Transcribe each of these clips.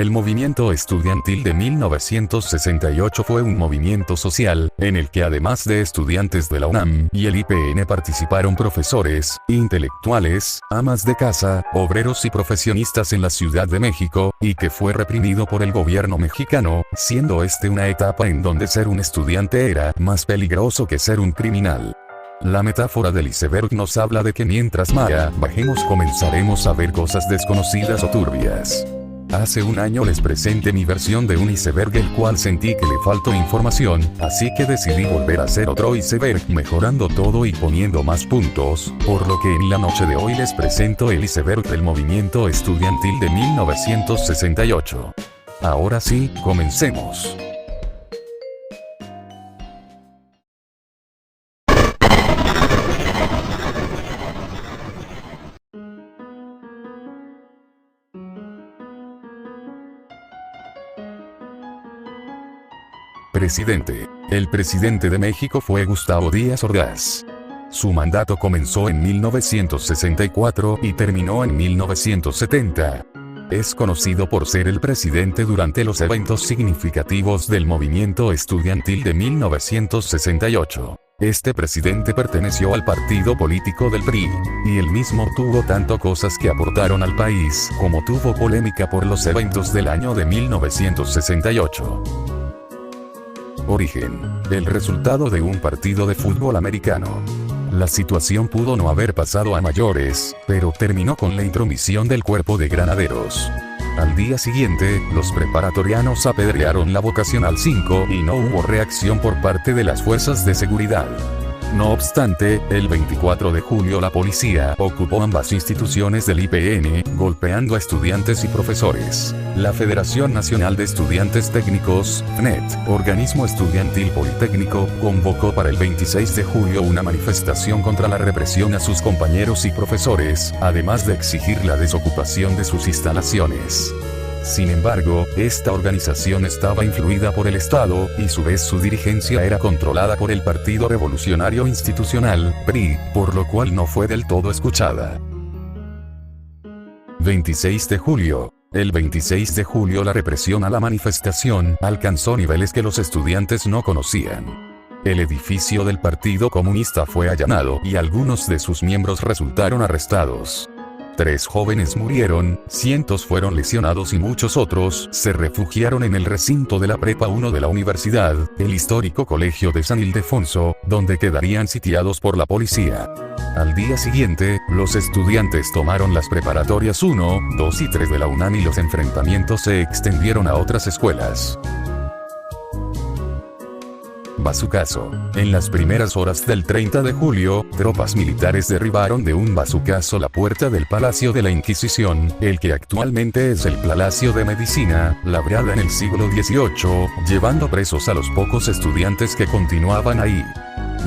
El movimiento estudiantil de 1968 fue un movimiento social, en el que además de estudiantes de la UNAM y el IPN participaron profesores, intelectuales, amas de casa, obreros y profesionistas en la Ciudad de México, y que fue reprimido por el gobierno mexicano, siendo este una etapa en donde ser un estudiante era más peligroso que ser un criminal. La metáfora del iceberg nos habla de que mientras más bajemos comenzaremos a ver cosas desconocidas o turbias. Hace un año les presenté mi versión de un iceberg el cual sentí que le faltó información, así que decidí volver a hacer otro iceberg mejorando todo y poniendo más puntos, por lo que en la noche de hoy les presento el iceberg del movimiento estudiantil de 1968. Ahora sí, comencemos. Presidente. El presidente de México fue Gustavo Díaz Ordaz. Su mandato comenzó en 1964 y terminó en 1970. Es conocido por ser el presidente durante los eventos significativos del movimiento estudiantil de 1968. Este presidente perteneció al partido político del PRI, y él mismo tuvo tanto cosas que aportaron al país como tuvo polémica por los eventos del año de 1968. Origen. El resultado de un partido de fútbol americano. La situación pudo no haber pasado a mayores, pero terminó con la intromisión del cuerpo de granaderos. Al día siguiente, los preparatorianos apedrearon la vocacional 5 y no hubo reacción por parte de las fuerzas de seguridad. No obstante, el 24 de julio la policía ocupó ambas instituciones del IPN, golpeando a estudiantes y profesores. La Federación Nacional de Estudiantes Técnicos, FNET, organismo estudiantil politécnico, convocó para el 26 de julio una manifestación contra la represión a sus compañeros y profesores, además de exigir la desocupación de sus instalaciones. Sin embargo, esta organización estaba influida por el Estado, y a su vez su dirigencia era controlada por el Partido Revolucionario Institucional, PRI, por lo cual no fue del todo escuchada. 26 de julio. El 26 de julio la represión a la manifestación alcanzó niveles que los estudiantes no conocían. El edificio del Partido Comunista fue allanado y algunos de sus miembros resultaron arrestados. 3 jóvenes murieron, cientos fueron lesionados y muchos otros se refugiaron en el recinto de la Prepa 1 de la universidad, el histórico Colegio de San Ildefonso, donde quedarían sitiados por la policía. Al día siguiente, los estudiantes tomaron las preparatorias 1, 2 y 3 de la UNAM y los enfrentamientos se extendieron a otras escuelas. Bazucazo. En las primeras horas del 30 de julio, tropas militares derribaron de un bazucazo la puerta del Palacio de la Inquisición, el que actualmente es el Palacio de Medicina, labrada en el siglo XVIII, llevando presos a los pocos estudiantes que continuaban ahí.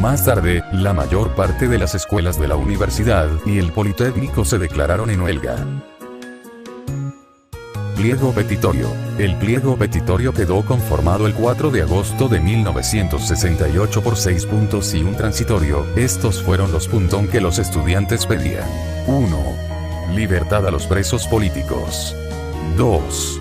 Más tarde, la mayor parte de las escuelas de la universidad y el Politécnico se declararon en huelga. Pliego petitorio. El pliego petitorio quedó conformado el 4 de agosto de 1968 por 6 puntos y un transitorio. Estos fueron los puntos que los estudiantes pedían. 1. Libertad a los presos políticos. 2.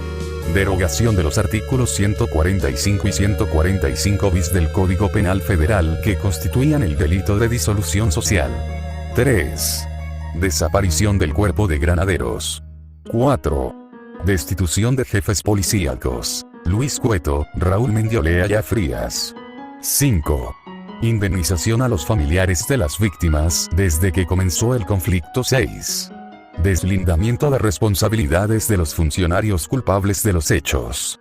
Derogación de los artículos 145 y 145 bis del Código Penal Federal que constituían el delito de disolución social. 3. Desaparición del cuerpo de granaderos. 4. Destitución de jefes policíacos. Luis Cueto, Raúl Mendiolea y A. Frías. 5. Indemnización a los familiares de las víctimas desde que comenzó el conflicto. 6. Deslindamiento de responsabilidades de los funcionarios culpables de los hechos.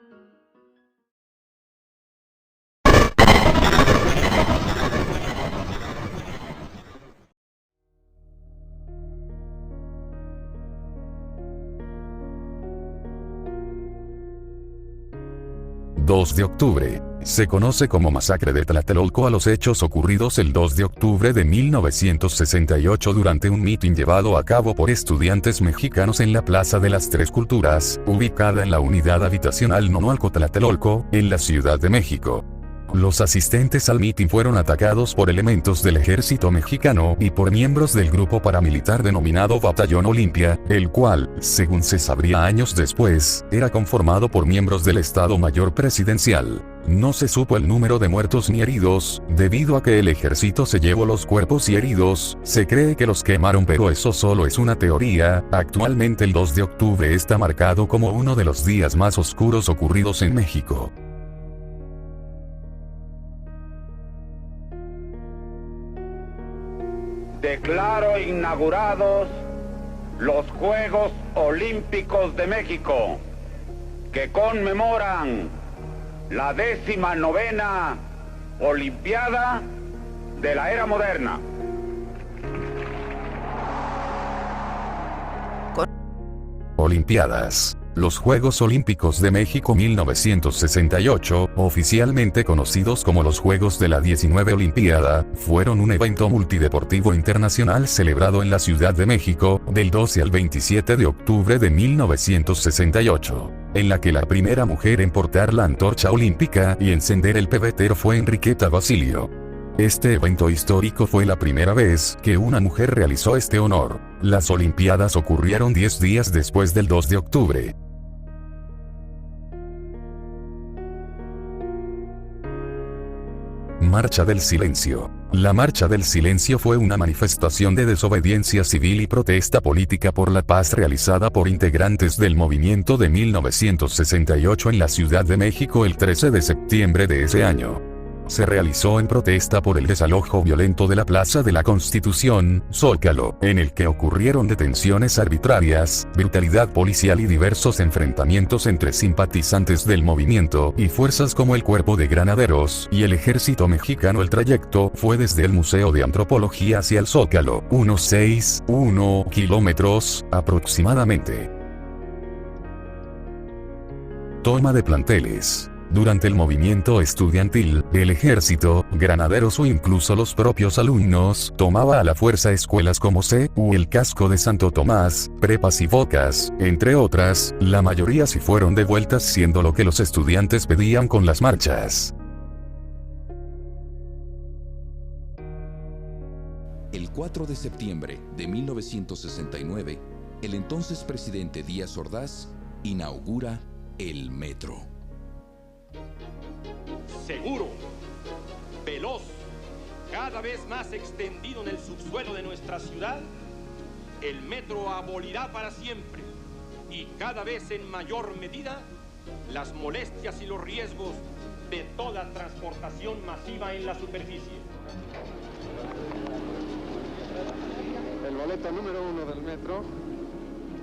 ...2 de octubre... Se conoce como Masacre de Tlatelolco a los hechos ocurridos el 2 de octubre de 1968 durante un mitin llevado a cabo por estudiantes mexicanos en la Plaza de las Tres Culturas, ubicada en la unidad habitacional Nonualco Tlatelolco, en la Ciudad de México. Los asistentes al mitin fueron atacados por elementos del ejército mexicano y por miembros del grupo paramilitar denominado Batallón Olimpia, el cual, según se sabría años después, era conformado por miembros del Estado Mayor Presidencial. No se supo el número de muertos ni heridos, debido a que el ejército se llevó los cuerpos y heridos. Se cree que los quemaron, pero eso solo es una teoría. Actualmente el 2 de octubre está marcado como uno de los días más oscuros ocurridos en México. Declaro inaugurados los Juegos Olímpicos de México, que conmemoran la 19ª Olimpiada de la era moderna. Olimpiadas. Los Juegos Olímpicos de México 1968, oficialmente conocidos como los Juegos de la 19 Olimpiada, fueron un evento multideportivo internacional celebrado en la Ciudad de México, del 12 al 27 de octubre de 1968, en la que la primera mujer en portar la antorcha olímpica y encender el pebetero fue Enriqueta Basilio. Este evento histórico fue la primera vez que una mujer realizó este honor. Las Olimpiadas ocurrieron 10 días después del 2 de octubre. Marcha del Silencio. La Marcha del Silencio fue una manifestación de desobediencia civil y protesta política por la paz realizada por integrantes del movimiento de 1968 en la Ciudad de México el 13 de septiembre de ese año. Se realizó en protesta por el desalojo violento de la Plaza de la Constitución, Zócalo, en el que ocurrieron detenciones arbitrarias, brutalidad policial y diversos enfrentamientos entre simpatizantes del movimiento y fuerzas como el Cuerpo de Granaderos y el Ejército Mexicano. El trayecto fue desde el Museo de Antropología hacia el Zócalo, unos 6,1 kilómetros, aproximadamente. Toma de planteles. Durante el movimiento estudiantil, el ejército, granaderos o incluso los propios alumnos tomaba a la fuerza escuelas como CU el Casco de Santo Tomás, prepas y bocas, entre otras. La mayoría sí fueron devueltas, siendo lo que los estudiantes pedían con las marchas. El 4 de septiembre de 1969, el entonces presidente Díaz Ordaz inaugura el metro. Seguro, veloz, cada vez más extendido en el subsuelo de nuestra ciudad, el metro abolirá para siempre y cada vez en mayor medida las molestias y los riesgos de toda transportación masiva en la superficie. El boleto número 1 del metro,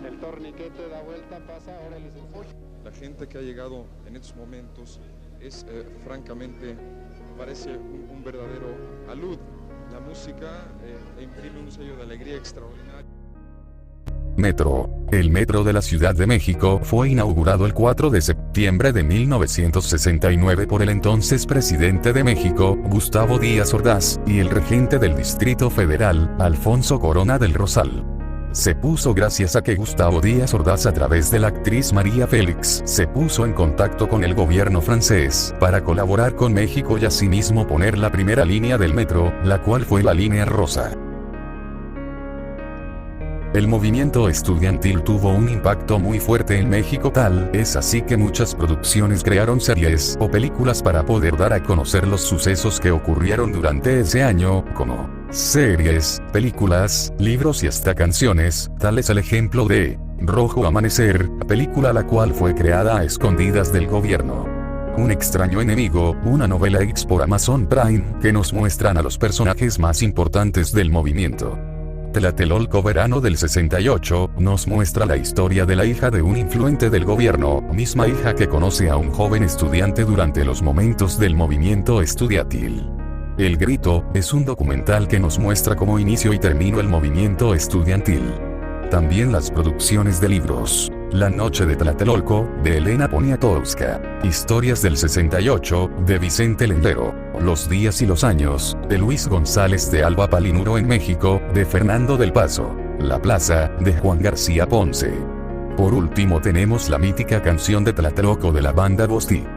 el torniquete da vuelta, pasa, ahora el licenciado. La gente que ha llegado en estos momentos es francamente, parece un verdadero alud. La música imprime un sello de alegría extraordinario. Metro. El metro de la Ciudad de México fue inaugurado el 4 de septiembre de 1969 por el entonces presidente de México, Gustavo Díaz Ordaz, y el regente del Distrito Federal, Alfonso Corona del Rosal. Se puso gracias a que Gustavo Díaz Ordaz, a través de la actriz María Félix, se puso en contacto con el gobierno francés para colaborar con México y asimismo poner la primera línea del metro, la cual fue la línea rosa. El movimiento estudiantil tuvo un impacto muy fuerte en México, tal es así que muchas producciones crearon series o películas para poder dar a conocer los sucesos que ocurrieron durante ese año, como series, películas, libros y hasta canciones. Tal es el ejemplo de Rojo Amanecer, película la cual fue creada a escondidas del gobierno. Un extraño enemigo, una novela X por Amazon Prime, que nos muestran a los personajes más importantes del movimiento. Tlatelolco Verano del 68, nos muestra la historia de la hija de un influente del gobierno, misma hija que conoce a un joven estudiante durante los momentos del movimiento estudiantil. El Grito, es un documental que nos muestra cómo inició y terminó el movimiento estudiantil. También las producciones de libros. La Noche de Tlatelolco, de Elena Poniatowska. Historias del 68, de Vicente Lendero. Los días y los años, de Luis González de Alba Palinuro en México, de Fernando del Paso. La Plaza, de Juan García Ponce. Por último tenemos la mítica canción de Tlatelolco de la banda Bostik.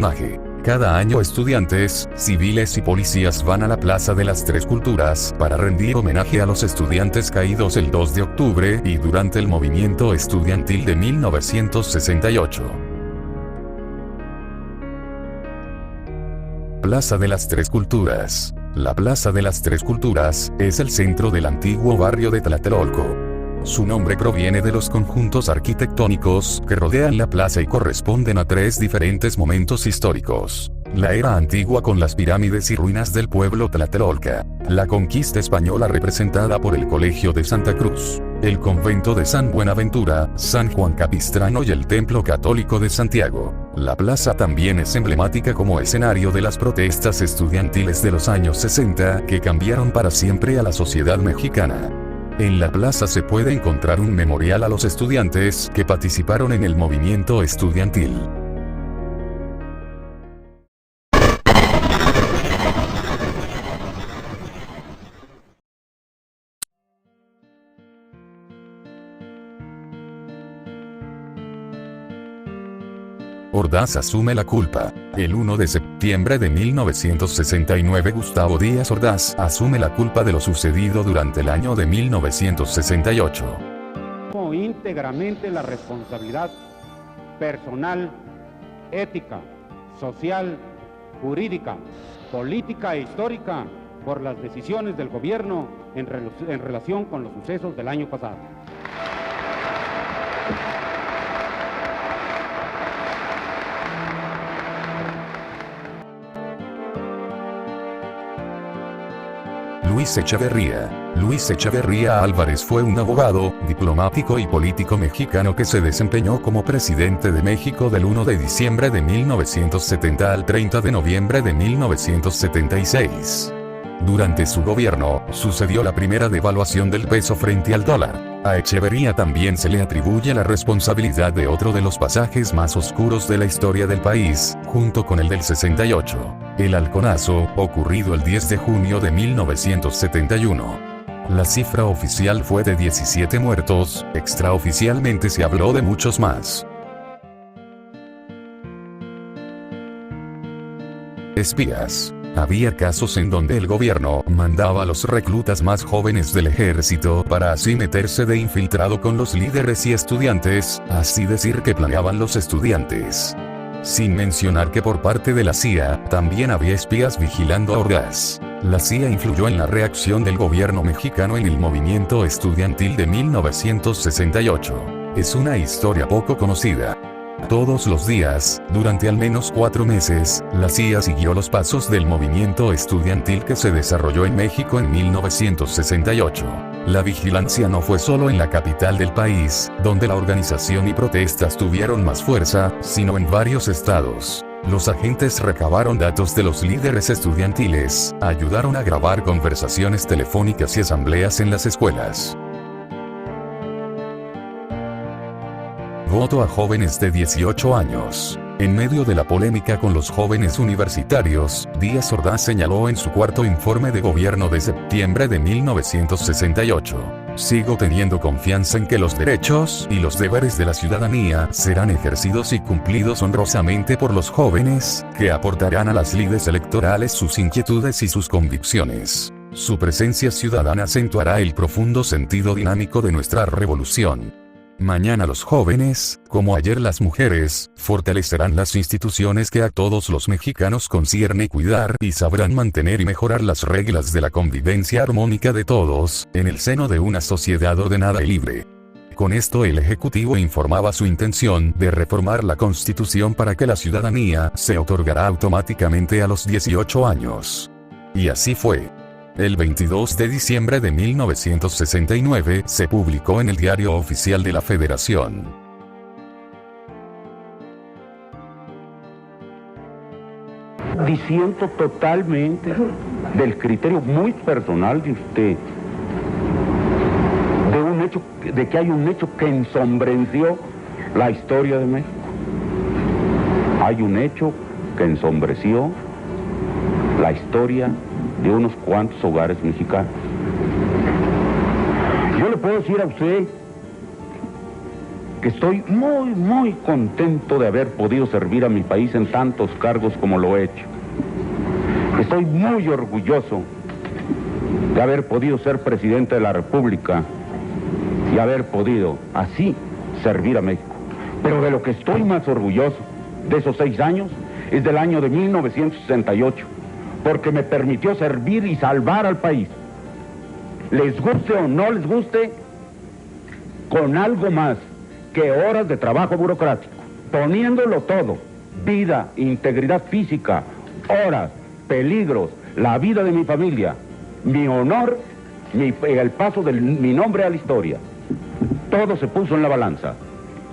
homenaje. Cada año estudiantes, civiles y policías van a la Plaza de las Tres Culturas para rendir homenaje a los estudiantes caídos el 2 de octubre y durante el movimiento estudiantil de 1968. Plaza de las Tres Culturas. La Plaza de las Tres Culturas es el centro del antiguo barrio de Tlatelolco. Su nombre proviene de los conjuntos arquitectónicos que rodean la plaza y corresponden a tres diferentes momentos históricos. La era antigua con las pirámides y ruinas del pueblo Tlatelolca, la conquista española representada por el Colegio de Santa Cruz, el convento de San Buenaventura, San Juan Capistrano y el Templo Católico de Santiago. La plaza también es emblemática como escenario de las protestas estudiantiles de los años 60 que cambiaron para siempre a la sociedad mexicana. En la plaza se puede encontrar un memorial a los estudiantes que participaron en el movimiento estudiantil. Ordaz asume la culpa. El 1 de septiembre de 1969 Gustavo Díaz Ordaz asume la culpa de lo sucedido durante el año de 1968. Tomo íntegramente la responsabilidad personal, ética, social, jurídica, política e histórica por las decisiones del gobierno en relación con los sucesos del año pasado. Luis Echeverría. Luis Echeverría Álvarez fue un abogado, diplomático y político mexicano que se desempeñó como presidente de México del 1 de diciembre de 1970 al 30 de noviembre de 1976. Durante su gobierno, sucedió la primera devaluación del peso frente al dólar. A Echeverría también se le atribuye la responsabilidad de otro de los pasajes más oscuros de la historia del país, junto con el del 68, el halconazo, ocurrido el 10 de junio de 1971. La cifra oficial fue de 17 muertos, extraoficialmente se habló de muchos más. Espías. Había casos en donde el gobierno mandaba a los reclutas más jóvenes del ejército para así meterse de infiltrado con los líderes y estudiantes, así decir que planeaban los estudiantes. Sin mencionar que por parte de la CIA, también había espías vigilando a Ordaz. La CIA influyó en la reacción del gobierno mexicano en el movimiento estudiantil de 1968. Es una historia poco conocida. Todos los días, durante al menos 4 meses, la CIA siguió los pasos del movimiento estudiantil que se desarrolló en México en 1968. La vigilancia no fue solo en la capital del país, donde la organización y protestas tuvieron más fuerza, sino en varios estados. Los agentes recabaron datos de los líderes estudiantiles, ayudaron a grabar conversaciones telefónicas y asambleas en las escuelas. Voto a jóvenes de 18 años. En medio de la polémica con los jóvenes universitarios, Díaz Ordaz señaló en su cuarto informe de gobierno de septiembre de 1968. Sigo teniendo confianza en que los derechos y los deberes de la ciudadanía serán ejercidos y cumplidos honrosamente por los jóvenes, que aportarán a las lides electorales sus inquietudes y sus convicciones. Su presencia ciudadana acentuará el profundo sentido dinámico de nuestra revolución. Mañana los jóvenes, como ayer las mujeres, fortalecerán las instituciones que a todos los mexicanos concierne cuidar y sabrán mantener y mejorar las reglas de la convivencia armónica de todos, en el seno de una sociedad ordenada y libre. Con esto el Ejecutivo informaba su intención de reformar la Constitución para que la ciudadanía se otorgará automáticamente a los 18 años. Y así fue. El 22 de diciembre de 1969 se publicó en el Diario Oficial de la Federación. Disiento totalmente del criterio muy personal de usted, de que hay un hecho que ensombreció la historia de México. Hay un hecho que ensombreció la historia de unos cuantos hogares mexicanos. Yo le puedo decir a usted que estoy muy contento de haber podido servir a mi país en tantos cargos como lo he hecho. Estoy muy orgulloso de haber podido ser presidente de la República y haber podido así servir a México. Pero de lo que estoy más orgulloso de esos 6 años es del año de 1968, porque me permitió servir y salvar al país. Les guste o no les guste, con algo más que horas de trabajo burocrático, poniéndolo todo, vida, integridad física, horas, peligros, la vida de mi familia, mi honor, el paso de mi nombre a la historia. Todo se puso en la balanza.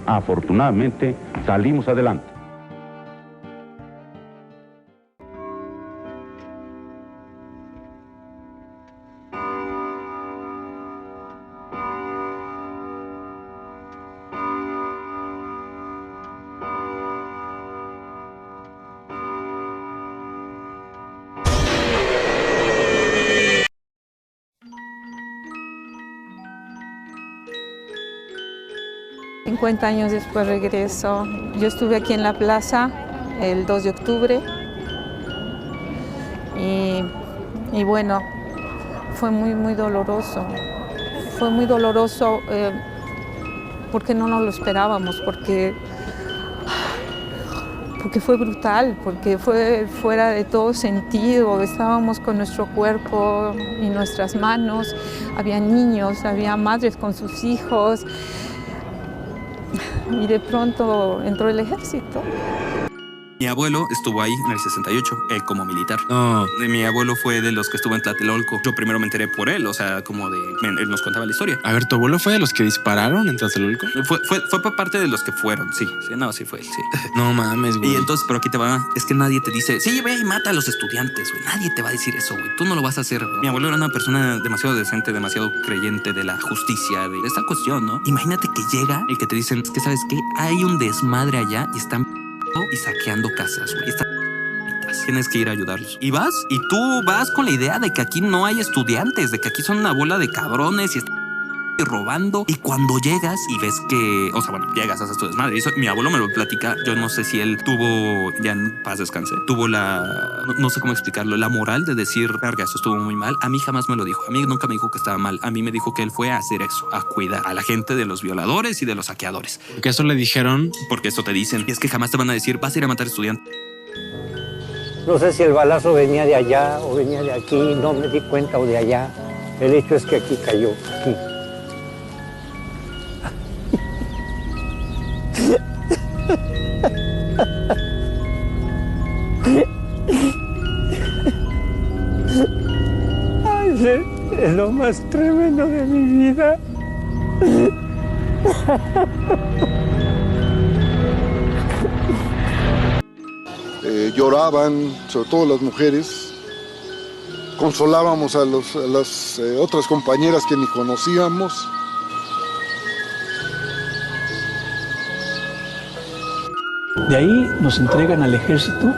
Afortunadamente salimos adelante. Años después regreso. Yo estuve aquí en la plaza el 2 de octubre y bueno, fue muy doloroso. Fue muy doloroso porque no nos lo esperábamos, porque fue brutal, porque fue fuera de todo sentido. Estábamos con nuestro cuerpo y nuestras manos, había niños, había madres con sus hijos. Y de pronto entró el ejército. Mi abuelo estuvo ahí en el 68, como militar. Mi abuelo fue de los que estuvo en Tlatelolco. Yo primero me enteré por él, o sea, él nos contaba la historia. A ver, ¿tu abuelo fue de los que dispararon en Tlatelolco? Fue por parte de los que fueron, sí, fue él, sí. No mames, güey. Y entonces, pero aquí te va, es que nadie te dice, sí, ve y mata a los estudiantes, güey. Nadie te va a decir eso, güey. Tú no lo vas a hacer, güey. Mi abuelo era una persona demasiado decente, demasiado creyente de la justicia, de esta cuestión, ¿no? Imagínate que llega el que te dicen, es que, ¿sabes qué? Hay un desmadre allá y están y saqueando casas, güey. Tienes que ir a ayudarlos. Y tú vas con la idea de que aquí no hay estudiantes, de que aquí son una bola de cabrones y están robando. Y cuando llegas y ves que, o sea, bueno, llegas, haces tu desmadre. Y eso, mi abuelo me lo platica. Yo no sé si él tuvo, ya en paz descanse, tuvo no sé cómo explicarlo, la moral de decir, verga, eso estuvo muy mal. A mí jamás me lo dijo. A mí nunca me dijo que estaba mal. A mí me dijo que él fue a hacer eso, a cuidar a la gente de los violadores y de los saqueadores. Porque eso le dijeron. Porque eso te dicen. Y es que jamás te van a decir, vas a ir a matar estudiantes. No sé si el balazo venía de allá o venía de aquí, no me di cuenta, o de allá. El hecho es que aquí cayó, aquí. Ay, es lo más tremendo de mi vida. Lloraban, sobre todo las mujeres. Consolábamos a las otras compañeras que ni conocíamos. De ahí nos entregan al ejército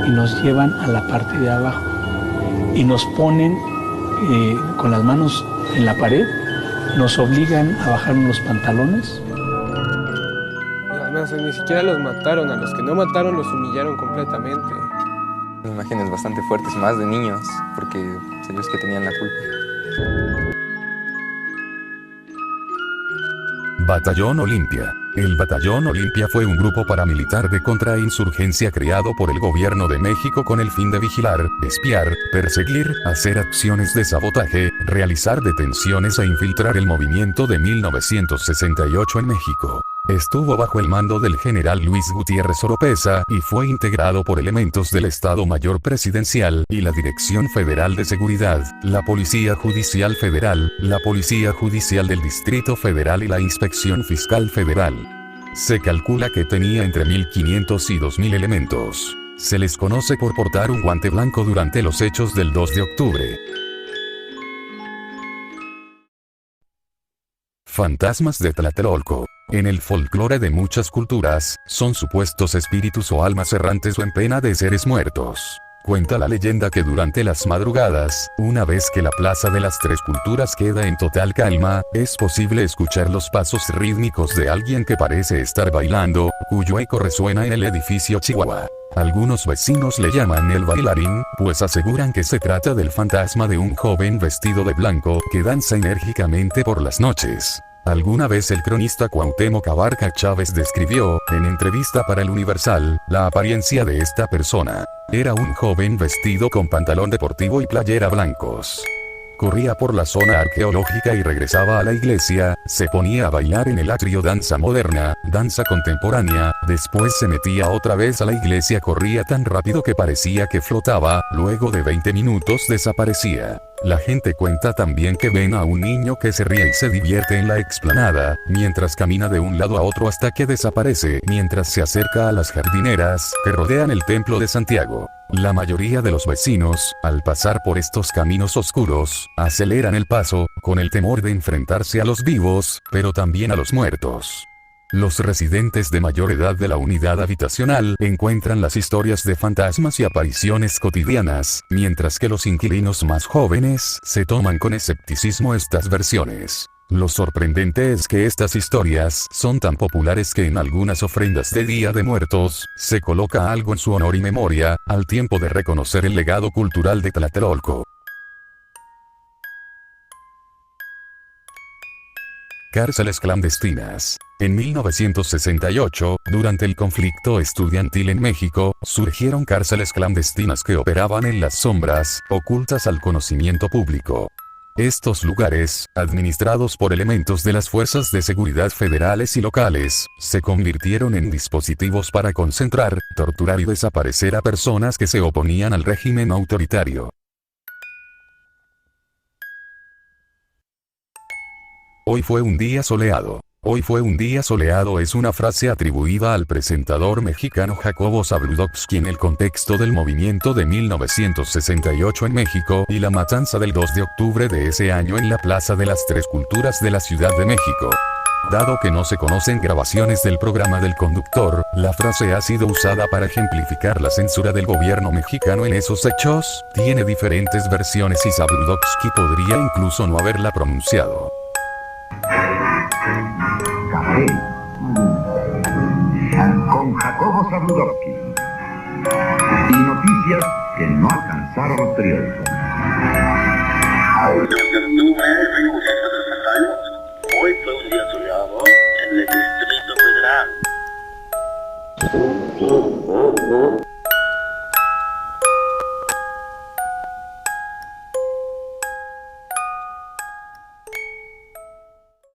y nos llevan a la parte de abajo y nos ponen con las manos en la pared, nos obligan a bajarnos los pantalones. Además, ni siquiera los mataron, a los que no mataron los humillaron completamente. Imágenes bastante fuertes, más de niños, porque ellos que tenían la culpa. Batallón Olimpia. El Batallón Olimpia fue un grupo paramilitar de contrainsurgencia creado por el gobierno de México con el fin de vigilar, espiar, perseguir, hacer acciones de sabotaje, realizar detenciones e infiltrar el movimiento de 1968 en México. Estuvo bajo el mando del general Luis Gutiérrez Oropesa y fue integrado por elementos del Estado Mayor Presidencial y la Dirección Federal de Seguridad, la Policía Judicial Federal, la Policía Judicial del Distrito Federal y la Inspección Fiscal Federal. Se calcula que tenía entre 1.500 y 2.000 elementos. Se les conoce por portar un guante blanco durante los hechos del 2 de octubre. Fantasmas de Tlatelolco. En el folclore de muchas culturas, son supuestos espíritus o almas errantes o en pena de seres muertos. Cuenta la leyenda que durante las madrugadas, una vez que la Plaza de las Tres Culturas queda en total calma, es posible escuchar los pasos rítmicos de alguien que parece estar bailando, cuyo eco resuena en el edificio Chihuahua. Algunos vecinos le llaman el bailarín, pues aseguran que se trata del fantasma de un joven vestido de blanco que danza enérgicamente por las noches. Alguna vez el cronista Cuauhtémoc Abarca Chávez describió, en entrevista para El Universal, la apariencia de esta persona. Era un joven vestido con pantalón deportivo y playera blancos. Corría por la zona arqueológica y regresaba a la iglesia, se ponía a bailar en el atrio danza moderna, danza contemporánea, después se metía otra vez a la iglesia, corría tan rápido que parecía que flotaba, luego de 20 minutos desaparecía. La gente cuenta también que ven a un niño que se ríe y se divierte en la explanada, mientras camina de un lado a otro hasta que desaparece mientras se acerca a las jardineras que rodean el templo de Santiago. La mayoría de los vecinos, al pasar por estos caminos oscuros, aceleran el paso, con el temor de enfrentarse a los vivos, pero también a los muertos. Los residentes de mayor edad de la unidad habitacional encuentran las historias de fantasmas y apariciones cotidianas, mientras que los inquilinos más jóvenes se toman con escepticismo estas versiones. Lo sorprendente es que estas historias son tan populares que en algunas ofrendas de Día de Muertos, se coloca algo en su honor y memoria, al tiempo de reconocer el legado cultural de Tlatelolco. Cárceles clandestinas. En 1968, durante el conflicto estudiantil en México, surgieron cárceles clandestinas que operaban en las sombras, ocultas al conocimiento público. Estos lugares, administrados por elementos de las fuerzas de seguridad federales y locales, se convirtieron en dispositivos para concentrar, torturar y desaparecer a personas que se oponían al régimen autoritario. Hoy fue un día soleado. Hoy fue un día soleado es una frase atribuida al presentador mexicano Jacobo Zabludovsky en el contexto del movimiento de 1968 en México y la matanza del 2 de octubre de ese año en la Plaza de las Tres Culturas de la Ciudad de México. Dado que no se conocen grabaciones del programa del conductor, la frase ha sido usada para ejemplificar la censura del gobierno mexicano en esos hechos, tiene diferentes versiones y Zabludovsky podría incluso no haberla pronunciado. Café con Jacobo Zabludovsky y noticias que no alcanzaron los periódicos. Hoy fue un día soleado en el Distrito Federal.